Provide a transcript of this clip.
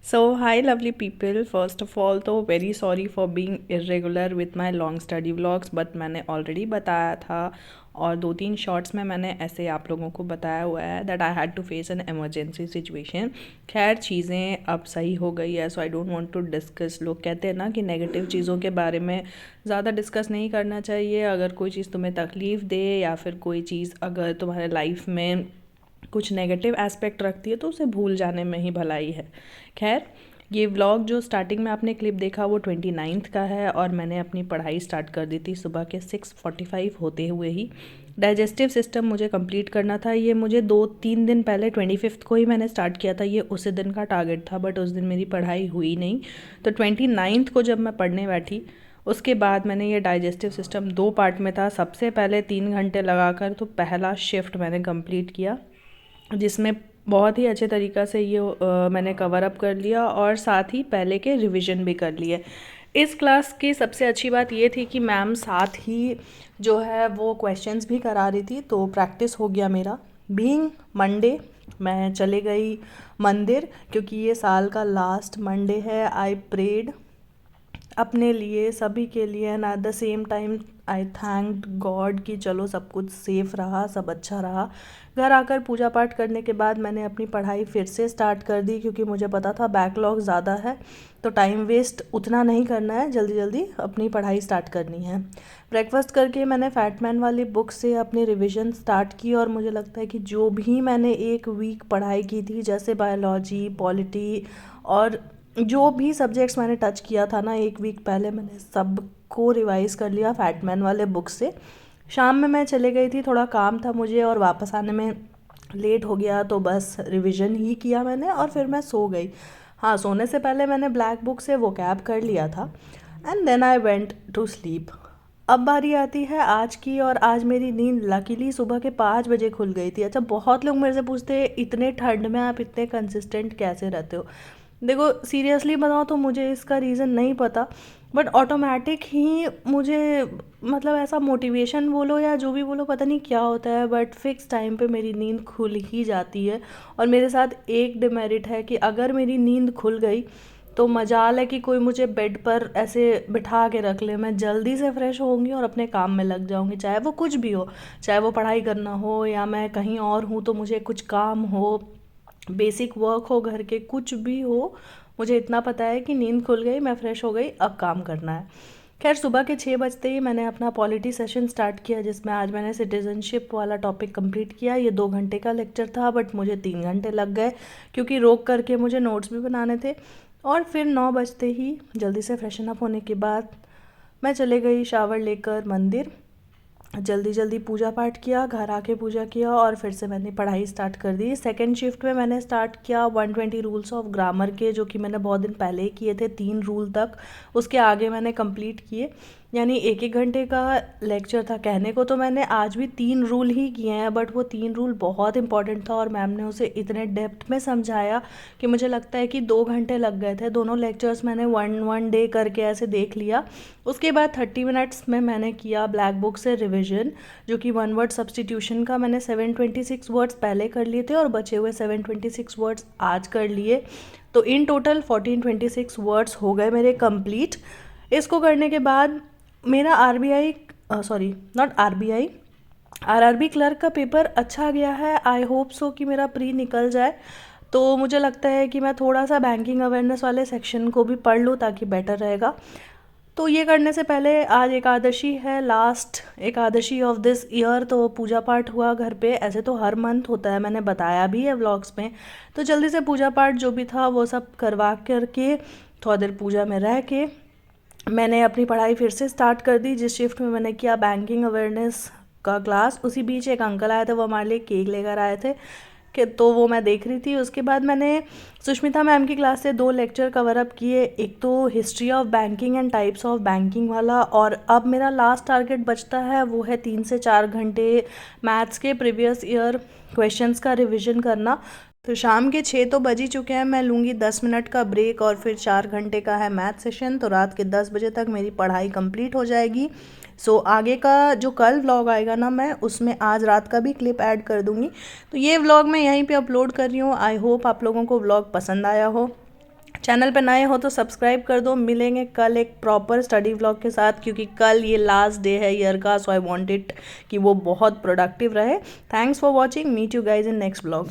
So, hi lovely people. First of all, तो very sorry for being irregular with my long study vlogs, but मैंने already बताया था और 2-3 shorts में मैंने ऐसे आप लोगों को बताया हुआ है that I had to face an emergency situation. खैर चीज़ें अब सही हो गई है, so I don't want to discuss. लोग कहते हैं ना कि नेगेटिव चीज़ों के बारे में ज़्यादा डिस्कस नहीं करना चाहिए। अगर कोई चीज़ तुम्हें तकलीफ़ दे या फिर कोई चीज़ अगर तुम्हारे लाइफ में कुछ नेगेटिव एस्पेक्ट रखती है तो उसे भूल जाने में ही भलाई है। खैर, ये व्लॉग जो स्टार्टिंग में आपने क्लिप देखा वो 29th का है और मैंने अपनी पढ़ाई स्टार्ट कर दी थी सुबह के 6:45 होते हुए ही। डाइजेस्टिव सिस्टम मुझे कंप्लीट करना था। ये मुझे 2-3 दिन पहले 25th को ही मैंने स्टार्ट किया था। ये उसी दिन का टारगेट था, बट उस दिन मेरी पढ़ाई हुई नहीं। तो 29th को जब मैं पढ़ने बैठी उसके बाद मैंने ये डाइजेस्टिव सिस्टम 2 पार्ट में था। सबसे पहले 3 घंटे लगाकर तो पहला शिफ्ट मैंने कंप्लीट किया, जिसमें बहुत ही अच्छे तरीक़ा से ये मैंने कवर अप कर लिया और साथ ही पहले के रिवीजन भी कर लिए। इस क्लास की सबसे अच्छी बात ये थी कि मैम साथ ही जो है वो क्वेश्चंस भी करा रही थी, तो प्रैक्टिस हो गया मेरा। बीइंग मंडे मैं चले गई मंदिर, क्योंकि ये साल का लास्ट मंडे है। आई प्रेड अपने लिए, सभी के लिए, and at the same time I thanked God कि चलो सब कुछ सेफ़ रहा, सब अच्छा रहा। घर आकर पूजा पाठ करने के बाद मैंने अपनी पढ़ाई फिर से स्टार्ट कर दी, क्योंकि मुझे पता था बैकलॉग ज़्यादा है तो टाइम वेस्ट उतना नहीं करना है, जल्दी जल्दी अपनी पढ़ाई स्टार्ट करनी है। ब्रेकफास्ट करके मैंने फैटमैन वाली बुक से अपनी रिवीजन स्टार्ट की और मुझे लगता है कि जो भी मैंने एक वीक पढ़ाई की थी, जैसे बायोलॉजी, पॉलिटी और जो भी सब्जेक्ट्स मैंने टच किया था ना एक वीक पहले, मैंने सब को रिवाइज़ कर लिया फैटमैन वाले बुक से। शाम में मैं चले गई थी, थोड़ा काम था मुझे और वापस आने में लेट हो गया, तो बस रिवीजन ही किया मैंने और फिर मैं सो गई। हाँ, सोने से पहले मैंने ब्लैक बुक से वो कैब कर लिया था and then I went to sleep. अब बारी आती है आज की, और आज मेरी नींद लकीली सुबह के 5 बजे खुल गई थी। अच्छा, बहुत लोग मेरे से पूछते हैं इतने ठंड में आप इतने कंसिस्टेंट कैसे रहते हो। देखो सीरियसली बताओ तो मुझे इसका रीज़न नहीं पता, बट ऑटोमेटिक ही मुझे, मतलब ऐसा मोटिवेशन बोलो या जो भी बोलो, पता नहीं क्या होता है, बट फिक्स टाइम पे मेरी नींद खुल ही जाती है। और मेरे साथ एक डिमेरिट है कि अगर मेरी नींद खुल गई तो मजाल है कि कोई मुझे बेड पर ऐसे बिठा के रख ले, मैं जल्दी से फ्रेश होऊंगी और अपने काम में लग जाऊंगी, चाहे वो कुछ भी हो, चाहे वो पढ़ाई करना हो या मैं कहीं और हूँ तो मुझे कुछ काम हो, बेसिक वर्क हो घर के, कुछ भी हो। मुझे इतना पता है कि नींद खुल गई, मैं फ़्रेश हो गई, अब काम करना है। खैर, सुबह के 6 बजते ही मैंने अपना पॉलिटी सेशन स्टार्ट किया, जिसमें आज मैंने सिटीज़नशिप वाला टॉपिक कंप्लीट किया। ये 2 घंटे का लेक्चर था, बट मुझे 3 घंटे लग गए, क्योंकि रोक करके मुझे नोट्स भी बनाने थे। और फिर 9 बजते ही जल्दी से फ्रेशन अप होने के बाद मैं चले गई शावर लेकर मंदिर। जल्दी जल्दी पूजा पाठ किया, घर आके पूजा किया और फिर से मैंने पढ़ाई स्टार्ट कर दी। सेकंड शिफ्ट में मैंने स्टार्ट किया 120 रूल्स ऑफ ग्रामर के, जो कि मैंने बहुत दिन पहले ही किए थे, 3 रूल तक। उसके आगे मैंने कंप्लीट किए, यानी 1-1 घंटे का लेक्चर था। कहने को तो मैंने आज भी 3 रूल ही किए हैं, बट वो 3 रूल बहुत इंपॉर्टेंट था और मैम ने उसे इतने डेप्थ में समझाया कि मुझे लगता है कि 2 घंटे लग गए थे। दोनों लेक्चर्स मैंने वन डे करके ऐसे देख लिया। उसके बाद 30 मिनट्स में मैंने किया ब्लैक बुक से रिविजन, जो कि 1 वर्ड सब्सटीट्यूशन का मैंने 726 वर्ड्स पहले कर लिए थे और बचे हुए 726 वर्ड्स आज कर लिए। तो इन टोटल 1426 वर्ड्स हो गए मेरे कंप्लीट। इसको करने के बाद मेरा RBI, sorry not RBI, RRB clerk का पेपर अच्छा गया है। आई होप सो कि मेरा प्री निकल जाए। तो मुझे लगता है कि मैं थोड़ा सा बैंकिंग अवेयरनेस वाले सेक्शन को भी पढ़ लूँ ताकि बेटर रहेगा। तो ये करने से पहले आज एकादशी है, last Ekadashi of this year, तो पूजा पाठ हुआ घर पे। ऐसे तो हर मंथ होता है, मैंने बताया भी है व्लॉग्स में। तो जल्दी से पूजा पाठ जो भी था वो सब करवा करके थोड़ा देर पूजा में रह के मैंने अपनी पढ़ाई फिर से स्टार्ट कर दी। जिस शिफ्ट में मैंने किया बैंकिंग अवेयरनेस का क्लास, उसी बीच एक अंकल आए थे, वो हमारे लिए केक लेकर आए थे कि तो वो मैं देख रही थी। उसके बाद मैंने सुष्मिता मैम की क्लास से 2 लेक्चर कवर अप किए, एक तो history of banking and types of banking वाला, और अब मेरा लास्ट टारगेट बचता है वो है 3 से 4 घंटे मैथ्स के प्रीवियस ईयर क्वेश्चंस का रिविज़न करना। तो शाम के 6 तो बज ही चुके हैं, मैं लूँगी 10 मिनट का ब्रेक और फिर 4 घंटे का है मैथ सेशन। तो रात के 10 बजे तक मेरी पढ़ाई कंप्लीट हो जाएगी। सो आगे का जो कल व्लॉग आएगा ना, मैं उसमें आज रात का भी क्लिप ऐड कर दूँगी। तो ये व्लॉग मैं यहीं पे अपलोड कर रही हूँ। आई होप आप लोगों को व्लॉग पसंद आया हो। चैनल पे नए हो तो सब्सक्राइब कर दो। मिलेंगे कल एक प्रॉपर स्टडी व्लॉग के साथ, क्योंकि कल ये लास्ट डे है ईयर का, सो आई वांट इट कि वो बहुत प्रोडक्टिव रहे। Thanks for watching, meet you guys in next vlog.